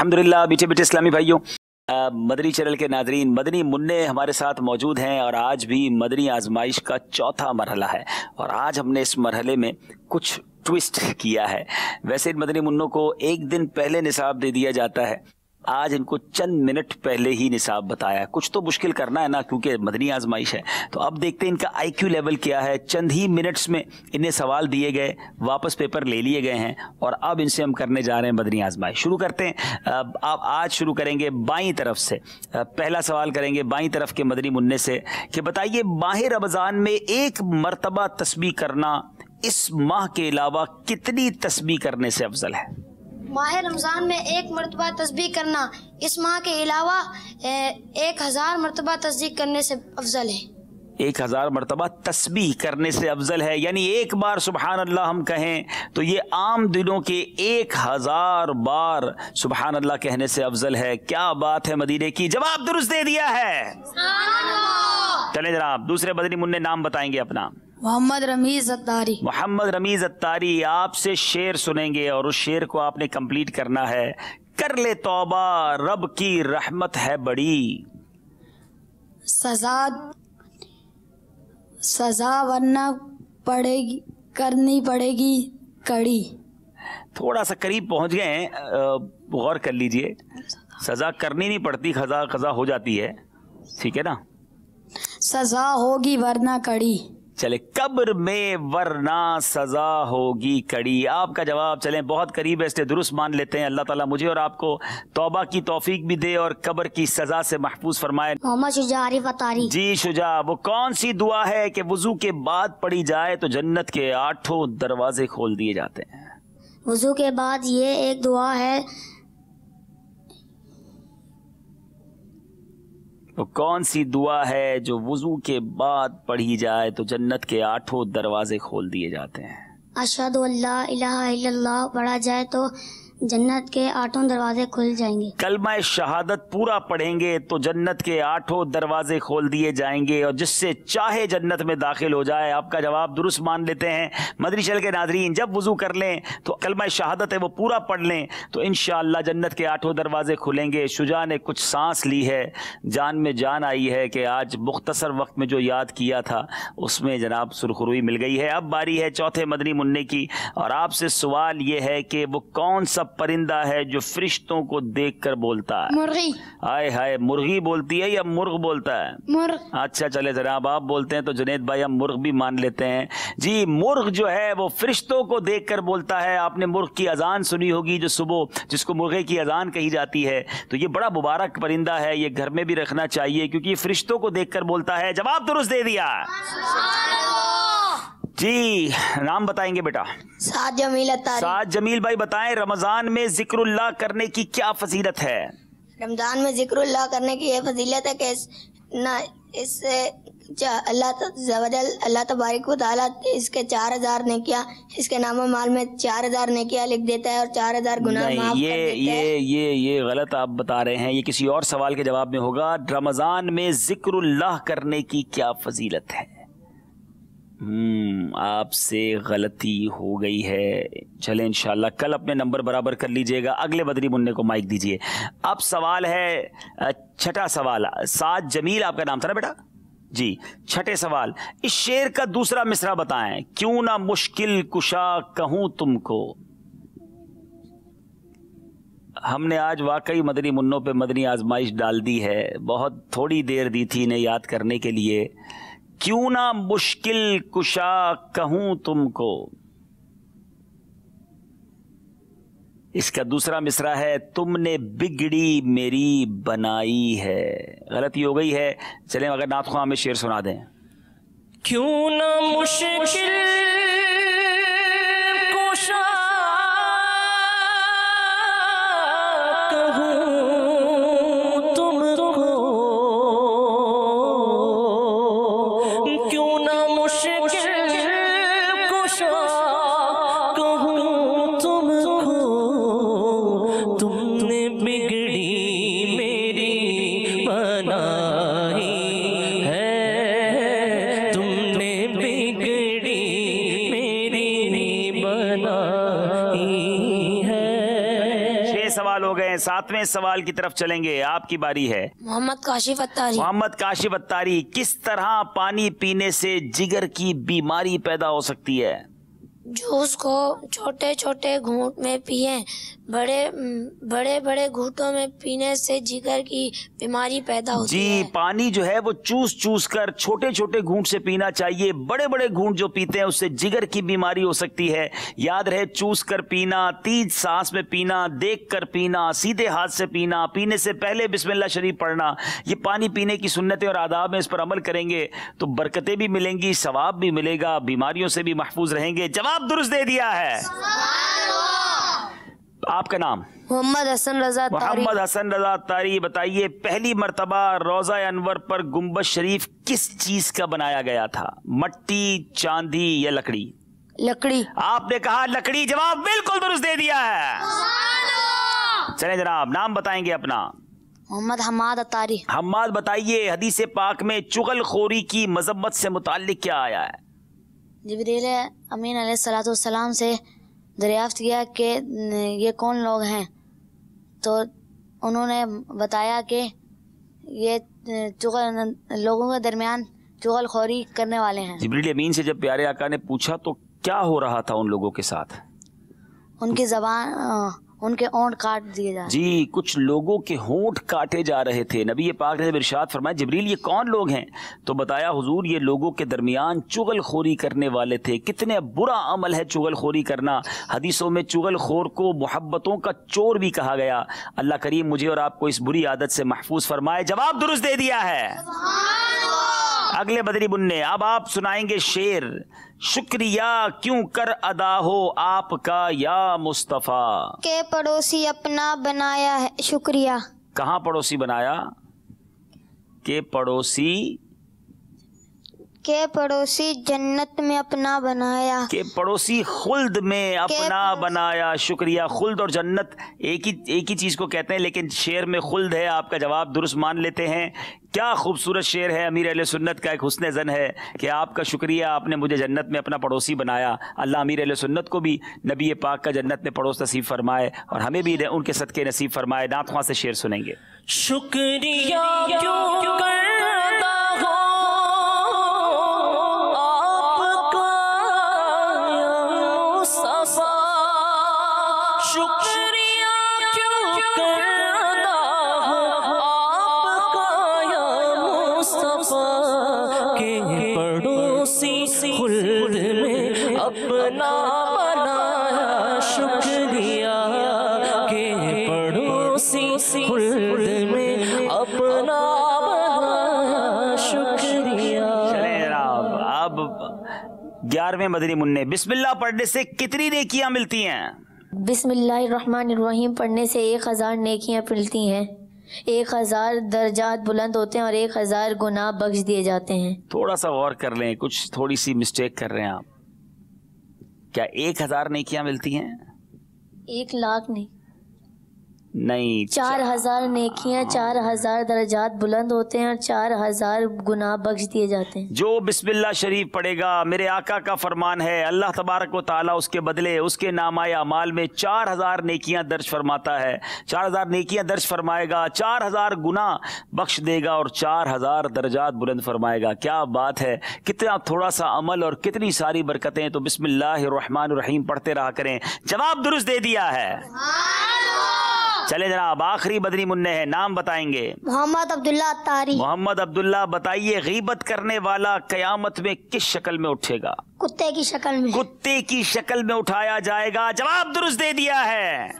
अल्हम्दुलिल्लाह मीठे मीठे इस्लामी भाइयों, मदनी चैनल के नाजरीन, मदनी मुन्ने हमारे साथ मौजूद हैं और आज भी मदनी आजमाइश का चौथा मरहला है और आज हमने इस मरहले में कुछ ट्विस्ट किया है। वैसे इन मदनी मुन्नों को एक दिन पहले निसाब दे दिया जाता है, आज इनको चंद मिनट पहले ही निसाब बताया है। कुछ तो मुश्किल करना है ना, क्योंकि मदनी आजमाइश है। तो अब देखते हैं इनका आईक्यू लेवल क्या है। चंद ही मिनट्स में इन्हें सवाल दिए गए, वापस पेपर ले लिए गए हैं और अब इनसे हम करने जा रहे हैं मदनी आजमाइश। शुरू करते हैं। अब आज शुरू करेंगे बाईं तरफ से। पहला सवाल करेंगे बाईं तरफ के मदनी मुन्ने से कि बताइए, माह रमज़ान में एक मरतबा तस्बीह करना इस माह के अलावा कितनी तस्बीह करने से अफजल है? माह रमज़ान में एक मरतबा तस्बीह करना इस माह के अलावा 1000 मरतबा तस्बीह करने से अफजल है। 1000 मरतबा तस्बीह करने से अफजल है, यानी एक बार सुबहान अल्लाह हम कहें तो ये आम दिनों के 1000 बार सुबहान अल्लाह कहने से अफजल है। क्या बात है मदीने की, जवाब दुरुस्त दे दिया है। चले जनाब, दूसरे मदनी मुन्ने नाम बताएंगे अपना। मोहम्मद रमीज अत्तारी। मोहम्मद रमीज अत्तारी, आपसे शेर सुनेंगे और उस शेर को आपने कंप्लीट करना है। कर ले तौबा, रब की रहमत है बड़ी, सजा वरना पड़ेगी, करनी पड़ेगी कड़ी। थोड़ा सा करीब पहुंच गए हैं, गौर कर लीजिए। सजा करनी नहीं पड़ती, खजा हो जाती है, ठीक है ना। सजा होगी वरना कड़ी। चले, कब्र में वरना सजा होगी कड़ी। आपका जवाब चलें बहुत करीब है, इसलिए दुरुस्त मान लेते हैं। अल्लाह ताला मुझे और आपको तौबा की तौफीक भी दे और कब्र की सजा से महफूज फरमाए। मोहम्मद शुजा आरिफ अत्तारी। जी शुजा, वो कौन सी दुआ है कि वुजू के बाद पढ़ी जाए तो जन्नत के 8 दरवाजे खोल दिए जाते हैं? वुजू के बाद ये एक दुआ है, तो कौन सी दुआ है जो वुजू के बाद पढ़ी जाए तो जन्नत के 8 दरवाजे खोल दिए जाते हैं? अशहदु अल्ला इलाहा इल्लल्लाह पढ़ा जाए तो जन्नत के 8 दरवाजे खुल जाएंगे। कलमा शहादत पूरा पढ़ेंगे तो जन्नत के 8 दरवाजे खोल दिए जाएंगे और जिससे चाहे जन्नत में दाखिल हो जाए। आपका जवाब दुरुस्त मान लेते हैं। मदनी चैनल के नाजरीन, जब वुजू कर लें तो कलमा शहादत है वो पूरा पढ़ लें तो इंशाअल्लाह जन्नत के 8 दरवाजे खुलेंगे। शुजा ने कुछ सांस ली है, जान में जान आई है कि आज मुख्तसर वक्त में जो याद किया था उसमें जनाब सुरखरुई मिल गई है। अब बारी है चौथे मदनी मुन्ने की और आपसे सवाल ये है कि वो कौन सा परिंदा है जो फरिश्तों को देखकर बोलता है? मुर्गी। आए हाय, मुर्गी बोलती है या मुर्ग बोलता है? मुर्ग। अच्छा चले जनाब, आप बोलते हैं तो जुनैद भाई हम मुर्ग भी मान लेते हैं। जी, मुर्ग जो है वो फरिश्तों को देखकर बोलता है। आपने मुर्ग की अजान सुनी होगी जो सुबह, जिसको मुर्गे की अजान कही जाती है। तो ये बड़ा मुबारक परिंदा है, ये घर में भी रखना चाहिए क्योंकि ये फरिश्तों को देखकर बोलता है। जवाब दुरुस्त दे दिया। जी, नाम बताएंगे बेटा। साद जमील अत्तारी। साद जमील भाई बताएं, रमजान में जिक्रुल्लाह करने की क्या फजीलत है? रमजान में जिक्रुल्लाह करने की ये फजीलत है कि इससे अल्लाह तबारक व तआला इसके 4000 नेकियां, इसके नामो माल में 4000 नेकियां लिख देता है और 4000 गुनाह माफ कर देता है। ये गलत आप बता रहे हैं। ये किसी और सवाल के जवाब में होगा। रमजान में जिक्रुल्लाह करने की क्या फजीलत है? आपसे गलती हो गई है। चले इंशाल्लाह कल अपने नंबर बराबर कर लीजिएगा। अगले बदरी मुन्ने को माइक दीजिए। अब सवाल है छठा सवाल। साद जमील आपका नाम था ना बेटा जी? छठे सवाल, इस शेर का दूसरा मिसरा बताएं। क्यों ना मुश्किल कुशा कहूं तुमको। हमने आज वाकई मदनी मुन्नों पे मदनी आजमाइश डाल दी है। बहुत थोड़ी देर दी थी इन्हें याद करने के लिए। क्यों ना मुश्किल कुशा कहूं तुमको, इसका दूसरा मिसरा है तुमने बिगड़ी मेरी बनाई है। गलती हो गई है। चलें अगर नात ख्वाह में शेर सुना दें। क्यों ना मुश्किल कुशा कहूं तुमको, क्यों ना मुश्किल कुशा कहूं तुमको, तुमने बिगड़ी मेरी बनाई है, तुमने बिगड़ी हैं, 7वें सवाल की तरफ चलेंगे। आपकी बारी है। मोहम्मद काशिफ अत्तारी। मोहम्मद काशिफ अत्तारी, किस तरह पानी पीने से जिगर की बीमारी पैदा हो सकती है? जूस को छोटे छोटे घूंट में पिए, बड़े बड़े घूंटों में पीने से जिगर की बीमारी पैदा होती है। जी, पानी जो है वो चूस चूस कर छोटे छोटे घूंट से पीना चाहिए। बड़े बड़े घूंट जो पीते हैं उससे जिगर की बीमारी हो सकती है। याद रहे, चूस कर पीना, तेज सांस में पीना, देख कर पीना, सीधे हाथ से पीना, पीने से पहले बिस्मिल्लाह शरीफ पढ़ना, ये पानी पीने की सुन्नतें और आदाब में इस पर अमल करेंगे तो बरकतें भी मिलेंगी, सवाब भी मिलेगा, बीमारियों से भी महफूज रहेंगे। जवाब दुरुस्त दे दिया है। आपका नाम? मोहम्मद हसन रजा तारी। मोहम्मद हसन रजा तारी, बताइए पहली मर्तबा रोजा अनवर पर गुंबद शरीफ किस चीज का बनाया गया था? मट्टी, चांदी या लकड़ी? लकड़ी। आपने कहा लकड़ी, जवाब बिल्कुल दुरुस्त दे दिया है। चलें जनाब, नाम बताएंगे अपना? मोहम्मद हमाद अतारी। हम्माद, बताइए हदीस पाक में चुगलखोरी की मजम्मत से मुताल्लिक क्या आया है? जिब्रील अमीन अलैहिस्सलाम से दरियाफ्त किया कि ये कौन लोग हैं, तो उन्होंने बताया कि ये लोगों के दरमियान चुगलखोरी करने वाले हैं। जिब्रील अमीन से जब प्यारे आका ने पूछा तो क्या हो रहा था उन लोगों के साथ? उनकी जबान, उनके होंठ काट दिए जा रहे। जी, कुछ लोगों के होंठ काटे जा रहे थे। नबी पाक ने इरशाद फरमाया, जिब्रील ये कौन लोग हैं? तो बताया, हुजूर ये लोगों के दरमियान चुगलखोरी करने वाले थे। कितने बुरा अमल है चुगलखोरी करना। हदीसों में चुगलखोर को मोहब्बतों का चोर भी कहा गया। अल्लाह करीम मुझे और आपको इस बुरी आदत से महफूज फरमाए। जवाब दुरुस्त दे दिया है। अगले बदरी बुन्ने, अब आप सुनाएंगे शेर। शुक्रिया क्यों कर अदा हो आपका या मुस्तफा? के पड़ोसी अपना बनाया है शुक्रिया। कहाँ पड़ोसी बनाया? के पड़ोसी जन्नत में अपना बनाया। के पड़ोसी खुल्द में अपना बनाया। शुक्रिया। खुल्द और जन्नत एक ही चीज को कहते हैं, लेकिन शेर में खुल्द है। आपका जवाब दुरुस्त मान लेते हैं। क्या खूबसूरत शेर है, अमीर अहले सुन्नत का एक हुस्न ज़न है कि आपका शुक्रिया, आपने मुझे जन्नत में अपना पड़ोसी बनाया। अल्लाह अमीर अहले सुन्नत को भी नबी पाक का जन्नत में पड़ोस नसीब फरमाए और हमें भी उनके सदके नसीब फरमाए। नात ख्वां से शेर सुनेंगे। शुक्रिया क्यों करता हो आपका या मुस्तफा, शुक्रिया क्यों करता हो आपका या मुस्तफा, के पड़ोसी खुल्द में अपना बनाया। शुक्रिया के पड़ोसी खुल्द में अपना बनाया। शुक्रिया। चले जनाब, अब 11वें मदनी मुन्ने। बिस्मिल्लाह पढ़ने से कितनी नेकियां मिलती हैं? बिस्मिल्लाहिर्रहमानिर्रहीम पढ़ने से 1000 नेकियां मिलती हैं। 1000 दर्जात बुलंद होते हैं और 1000 गुनाह बख्श दिए जाते हैं। थोड़ा सा गौर कर लें, कुछ थोड़ी सी मिस्टेक कर रहे हैं आप। क्या 1000 नेकियां मिलती हैं? 1 लाख नहीं, 4000 नेकियां, 4000 दर्जात बुलंद होते हैं और 4000 गुनाह बख्श दिए जाते हैं। जो बिस्मिल्लाह शरीफ पढ़ेगा, मेरे आका का फरमान है, अल्लाह तबारक व तआला उसके बदले उसके नामाए अमाल में 4000 नेकियां दर्ज फरमाता है। 4000 नेकियां दर्ज फरमाएगा, 4000 गुनाह बख्श देगा और 4000 दर्जात बुलंद फरमाएगा। क्या बात है, कितना थोड़ा सा अमल और कितनी सारी बरकतें। तो बिस्मिल्लाहिर्रहमानिर्रहीम पढ़ते रहा करें। जवाब दुरुस्त दे दिया है। चले जनाब, आखिरी बदरी मुन्ने हैं, नाम बताएंगे? मोहम्मद अब्दुल्ला अत्तारी। मोहम्मद अब्दुल्ला, बताइए गीबत करने वाला कयामत में किस शक्ल में उठेगा? कुत्ते की शक्ल में। कुत्ते की शक्ल में उठाया जाएगा। जवाब दुरुस्त दे दिया है।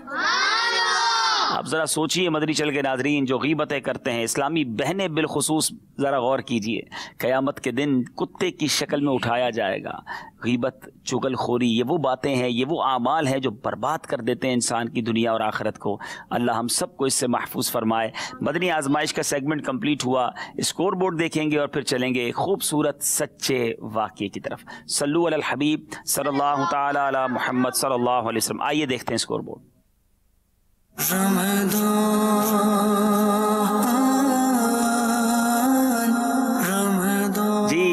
अब जरा सोचिए मदनी चल के नाजरीन, जो गीबतें करते हैं, इस्लामी बहनें बिलखुसूस जरा गौर कीजिए। कयामत के दिन कुत्ते की शक्ल में उठाया जाएगा। गीबत, चुगलखोरी, ये वो बातें हैं, ये वो आमाल हैं जो बर्बाद कर देते हैं इंसान की दुनिया और आखिरत को। अल्लाह हम सबको इससे महफूज फरमाए। मदनी आजमाइश का सेगमेंट कंप्लीट हुआ। स्कोर बोर्ड देखेंगे और फिर चलेंगे खूबसूरत सच्चे वाक़ये की तरफ। सल्लु अलल हबीब सल्लल्लाहु तआला अला मुहम्मद सल्लल्लाहु अलैहि वसल्लम। आइए देखते हैं स्कोर बोर्ड। जी,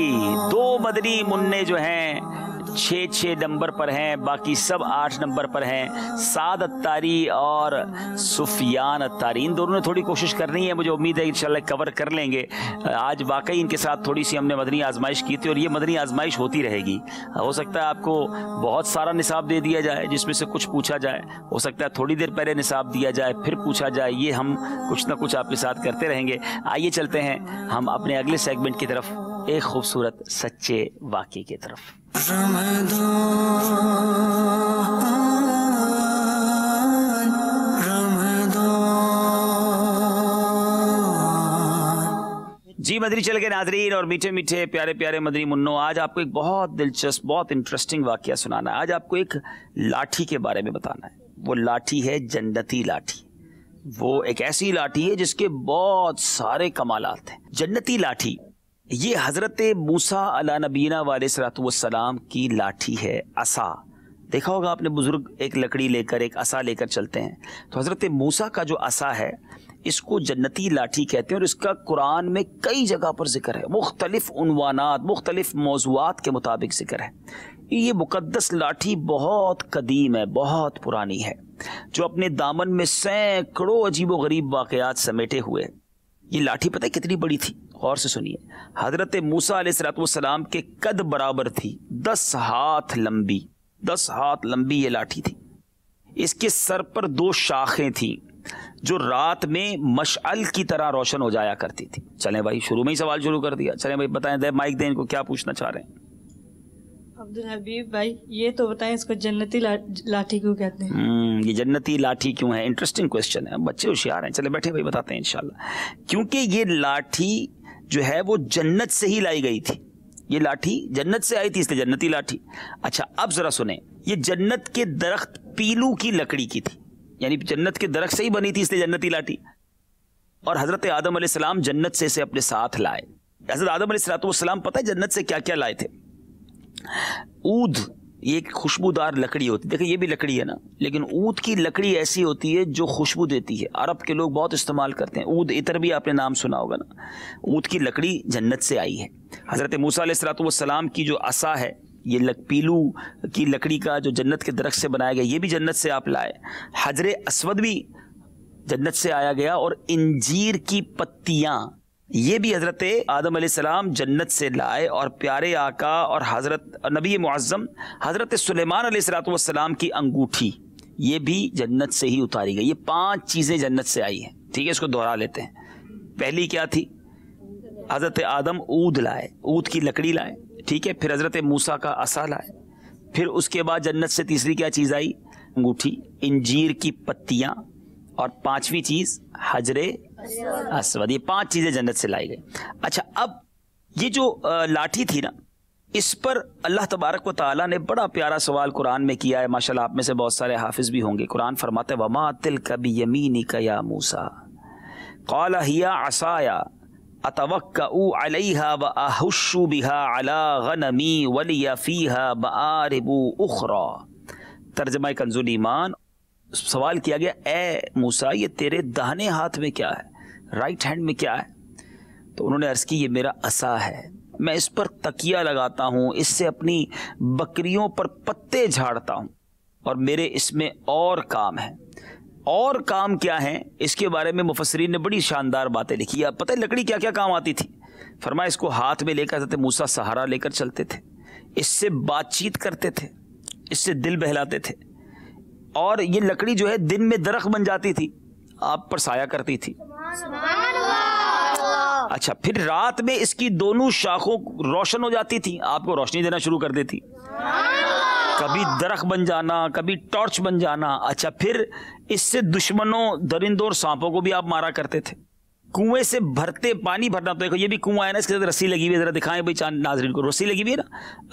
2 मदनी मुन्ने जो हैं 6 नंबर पर हैं, बाकी सब 8 नंबर पर हैं। साद अत्तारी और सुफियान अत्तारी, इन दोनों ने थोड़ी कोशिश करनी है, मुझे उम्मीद है इंशाल्लाह कवर कर लेंगे। आज वाकई इनके साथ थोड़ी सी हमने मदनी आजमाइश की थी और ये मदनी आजमाइश होती रहेगी। हो सकता है आपको बहुत सारा निसाब दे दिया जाए जिसमें से कुछ पूछा जाए, हो सकता है थोड़ी देर पहले निसाब दिया जाए फिर पूछा जाए, ये हम कुछ ना कुछ आपके साथ करते रहेंगे। आइए चलते हैं हम अपने अगले सेगमेंट की तरफ, एक खूबसूरत सच्चे वाक़े की तरफ। जी मदनी चैनल के नाज़रीन और मीठे मीठे प्यारे प्यारे मदनी मुन्नो, आज आपको एक बहुत दिलचस्प बहुत इंटरेस्टिंग वाक़या सुनाना है। आज आपको एक लाठी के बारे में बताना है। वो लाठी है जन्नती लाठी। वो एक ऐसी लाठी है जिसके बहुत सारे कमालात हैं। जन्नती लाठी ये हज़रत मूसा अला नबीना वालेहिस्सलातु वस्सलाम की लाठी है। असा देखा होगा आपने, बुजुर्ग एक लकड़ी लेकर एक असा लेकर चलते हैं, तो हज़रत मूसा का जो असा है इसको जन्नती लाठी कहते हैं और इसका कुरान में कई जगह पर जिक्र है। मुख्तलिफ उन्वानात मुख्तलिफ मौज़ूआत के मुताबिक जिक्र है। ये मुकद्दस लाठी बहुत कदीम है, बहुत पुरानी है, जो अपने दामन में सैकड़ों अजीबो गरीब वाक़यात समेटे हुए। ये लाठी पता है कितनी बड़ी थी? गौर से सुनिए। हज़रत मूसा अलैहिस्सलाम के कद बराबर थी, 10 हाथ लंबी, 10 हाथ लंबी ये लाठी थी। इसके सर पर 2 शाखें थीं जो रात में मशअल की तरह रोशन हो जाया करती थी। चलें भाई, शुरू में ही सवाल शुरू कर दिया। चलें भाई बताएं, दे माइक दें इनको, क्या पूछना चाह रहे हैं? अब्दुल हबीब भाई ये तो बताएं इसको जन्नती लाठी क्यों कहते हैं? ये जन्नती लाठी क्यों है? इंटरेस्टिंग क्वेश्चन है, बच्चे होशियार हैं। चले बैठे भाई बताते हैं इंशाल्लाह। क्योंकि ये लाठी जो है वो जन्नत से ही लाई गई थी। ये लाठी जन्नत से आई थी, इसलिए जन्नती लाठी। अच्छा अब जरा सुने, ये जन्नत के दरख्त पीलू की लकड़ी की थी, यानी जन्नत के दरख्त से ही बनी थी, इसलिए जन्नती लाठी। और हजरत आदम अलैहिस्सलाम जन्नत से इसे अपने साथ लाए। हजरत आदम अलैहिस्सलाम पता है जन्नत से क्या क्या लाए थे? ऊद, ये एक खुशबूदार लकड़ी होती है। देखिए ये भी लकड़ी है ना, लेकिन ऊद की लकड़ी ऐसी होती है जो खुशबू देती है। अरब के लोग बहुत इस्तेमाल करते हैं। ऊद इतर भी आपने नाम सुना होगा ना। ऊद की लकड़ी जन्नत से आई है। हजरत मूसा अलैहिस्सलाम की जो असा है, ये पीलू की लकड़ी का जो जन्नत के दरख्त से बनाया गया, ये भी जन्नत से आप लाए। हजरे अस्वद भी जन्नत से आया गया। और इंजीर की पत्तियां, ये भी हजरत आदम अलैहिस्सलाम जन्नत से लाए। और प्यारे आका और हजरत नबी मुअज्जम हजरत सुलेमान अलैहिस्सलाम की अंगूठी, ये भी जन्नत से ही उतारी गई। ये 5 चीजें जन्नत से आई हैं। ठीक है, इसको दोहरा लेते हैं। पहली क्या थी? हजरत आदम ऊद लाए, ऊद की लकड़ी लाए। ठीक है, फिर हजरत मूसा का असा लाए। फिर उसके बाद जन्नत से तीसरी क्या चीज आई? अंगूठी, इंजीर की पत्तियां, और 5वीं चीज हजरे अस्वद। ये 5 चीजें जन्नत से लाई गई। अच्छा अब ये जो लाठी थी ना, इस पर अल्लाह तबारक व तआला ने बड़ा प्यारा सवाल कुरान में किया है। माशाल्लाह आप में से बहुत सारे हाफिज भी होंगे। कुरान फरमाते हैं वमा तिलका बियमीनिका या मूसा क़ाल हिया असाया अतवक्कउ अलैहा व अहुश्शु बिहा अला गनमी वलिया फीहा मआरिबु उखरा। तर्जुमा कंजुल ईमान, सवाल किया गया ए मूसा ये तेरे दाहिने हाथ में क्या है, राइट हैंड में क्या है? तो उन्होंने अर्ज की ये मेरा असा है, मैं इस पर तकिया लगाता हूँ, इससे अपनी बकरियों पर पत्ते झाड़ता हूँ, और मेरे इसमें और काम है। और काम क्या है इसके बारे में मुफस्सिरीन ने बड़ी शानदार बातें लिखी। पता है लकड़ी क्या क्या काम आती थी? फरमाया इसको हाथ में लेकर हज़रत मूसा सहारा लेकर चलते थे, इससे बातचीत करते थे, इससे दिल बहलाते थे। और ये लकड़ी जो है दिन में दरख्त बन जाती थी, आप पर साया करती थी। अच्छा फिर रात में इसकी दोनों शाखों रोशन हो जाती थी, आपको रोशनी देना शुरू कर देती। कभी दरख्त बन जाना, कभी टॉर्च बन जाना। अच्छा फिर इससे दुश्मनों, दरिंदों और सांपों को भी आप मारा करते थे। कुएं से भरते पानी भरना, तो देखो ये भी कुआं है ना, इसके साथ रस्सी लगी हुई है, जरा दिखाएं भाई चांद नाज़रीन को, रस्सी लगी हुई है ना।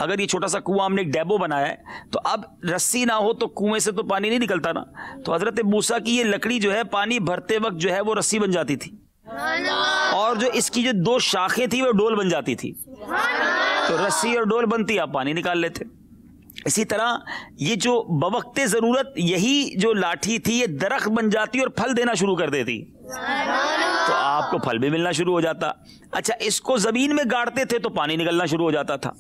अगर ये छोटा सा कुआं हमने एक डैबो बनाया है, तो अब रस्सी ना हो तो कुएं से तो पानी नहीं निकलता ना। तो हजरत मूसा की ये लकड़ी जो है पानी भरते वक्त जो है वो रस्सी बन जाती थी, और जो इसकी जो 2 शाखें थी वो डोल बन जाती थी। तो रस्सी और डोल बनती, आप पानी निकाल लेते। इसी तरह ये जो बवक्ते जरूरत यही जो लाठी थी ये दरख्त बन जाती और फल देना शुरू कर देती, तो आपको फल भी मिलना शुरू हो जाता। अच्छा इसको जमीन में गाड़ते थे तो पानी निकलना शुरू हो जाता था।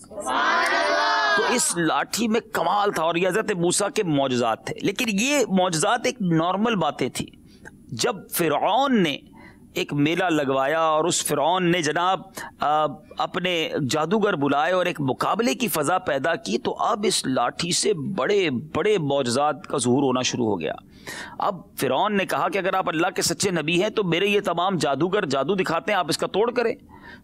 तो इस लाठी में कमाल था और ये हज़रत मूसा के मौजज़ात थे। लेकिन ये मौजज़ात एक नॉर्मल बातें थी। जब फ़िरऔन ने एक मेला लगवाया और उस फ़िरऔन ने जनाब अपने जादूगर बुलाए और एक मुकाबले की फ़ज़ा पैदा की, तो अब इस लाठी से बड़े बड़े मौजज़ात का ज़ुहूर होना शुरू हो गया। अब फ़िरऔन ने कहा कि अगर आप अल्लाह के सच्चे नबी हैं तो मेरे ये तमाम जादूगर जादू दिखाते हैं, आप इसका तोड़ करें।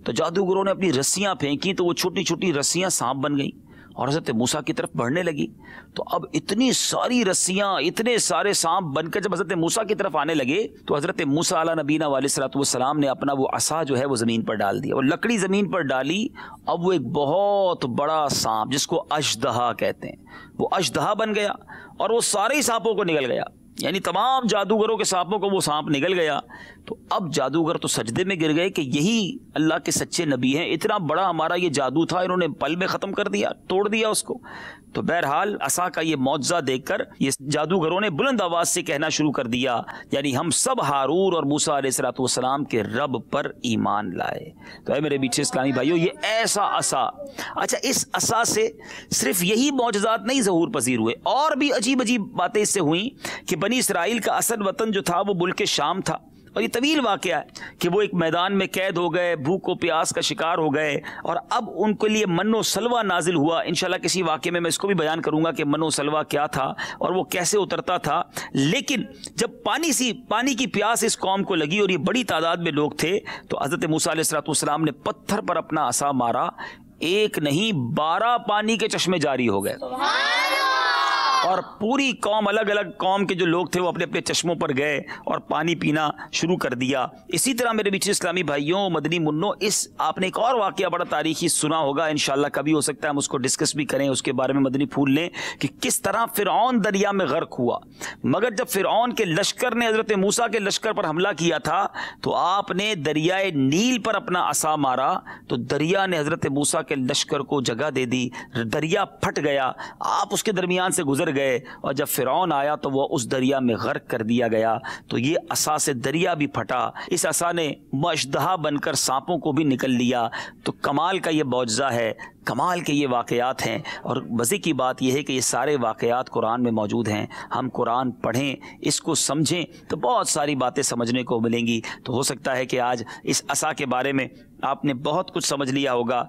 तो जादूगरों ने अपनी रस्सियाँ फेंकी तो वो छोटी छोटी रस्सियाँ सांप बन गई और हज़रत मूसा की तरफ बढ़ने लगी। तो अब इतनी सारी रस्सियाँ, इतने सारे सांप बनकर जब हज़रत मूसा की तरफ आने लगे तो हज़रत मूसा अला नबीना वालेस्सलाम ने अपना वो असा जो है वो ज़मीन पर डाल दिया और लकड़ी ज़मीन पर डाली। अब वो एक बहुत बड़ा सांप जिसको अजदहा कहते हैं, वो अजदहा बन गया और वो सारे ही सांपों को निगल गया, यानी तमाम जादूगरों के सांपों को वो सांप निगल गया। तो अब जादूगर तो सजदे में गिर गए कि यही अल्लाह के सच्चे नबी हैं, इतना बड़ा हमारा ये जादू था, इन्होंने पल में ख़त्म कर दिया, तोड़ दिया उसको। तो बहरहाल असा का ये मौजज़ा देखकर ये जादूगरों ने बुलंद आवाज़ से कहना शुरू कर दिया, यानी हम सब हारून और मूसा अलैहिस्सलाम के रब पर ईमान लाए। तो है मेरे बीच इस्लामी भाइयों, ये ऐसा असा, अच्छा इस असा से सिर्फ यही मौजज़ात नहीं ज़हूर पजीर हुए, और भी अजीब अजीब बातें इससे हुई कि बनी इसराइल का असल वतन जो था वो मुल्क शाम था। और ये तवील वाक़या है कि वो एक मैदान में कैद हो गए, भूख व प्यास का शिकार हो गए और अब उनके लिए मन्नो सलवा नाजिल हुआ। इंशाल्लाह किसी वाक़े में मैं इसको भी बयान करूंगा कि मन्नो सलवा क्या था और वो कैसे उतरता था। लेकिन जब पानी की प्यास इस कौम को लगी और ये बड़ी तादाद में लोग थे तो हज़रत मूसा अलैहिस्सलाम ने पत्थर पर अपना असा मारा, एक नहीं 12 पानी के चश्मे जारी हो गए और पूरी कौम, अलग अलग कौम के जो लोग थे वो अपने अपने चश्मों पर गए और पानी पीना शुरू कर दिया। इसी तरह मेरे बीच इस्लामी भाइयों, मदनी मुन्नो, इस आपने एक और वाक़या बड़ा तारीखी सुना होगा, इंशाल्लाह कभी हो सकता है हम उसको डिस्कस भी करें, उसके बारे में मदनी फूल लें कि किस तरह फ़िरऔन दरिया में गर्क हुआ। मगर जब फ़िरऔन के लश्कर ने हज़रत मूसा के लश्कर पर हमला किया था तो आपने दरियाए नील पर अपना असा मारा तो दरिया ने हज़रत मूसा के लश्कर को जगह दे दी, दरिया फट गया, आप उसके दरमियान से गुजर गए और जब फ़िरऔन आया तो वो उस दरिया में गर्क कर दिया गया। तो ये असा से दरिया भी फटा, इस असा ने मशदहा बनकर सांपों को भी निकल लिया। तो कमाल का ये मौजज़ा है, कमाल के ये वाक़यात हैं और मज़े की बात यह है कि ये सारे वाक़यात कुरान में मौजूद हैं। हम कुरान पढ़ें, इसको समझें तो बहुत सारी बातें समझने को मिलेंगी। तो हो सकता है कि आज इस असा के बारे में आपने बहुत कुछ समझ लिया होगा।